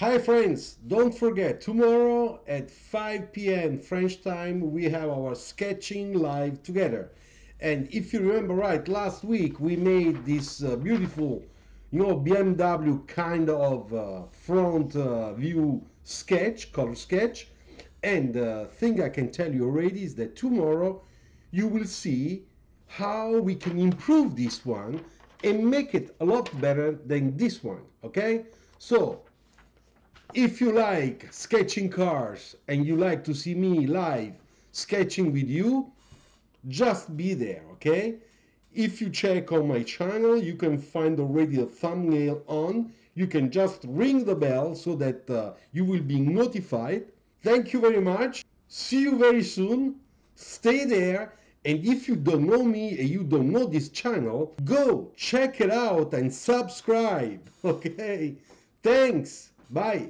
Hi friends, don't forget, tomorrow at 5 p.m. French time we have our sketching live together. And if you remember right, last week we made this beautiful, BMW kind of front view sketch, color sketch. And the thing I can tell you already is that tomorrow you will see how we can improve this one and make it a lot better than this one, okay? So if you like sketching cars and you like to see me live sketching with you, just be there, okay? If you check on my channel, you can find already a thumbnail on. You can just ring the bell so that you will be notified. Thank you very much. See you very soon. Stay there. And if you don't know me and you don't know this channel, go check it out and subscribe. Okay? Thanks. Bye.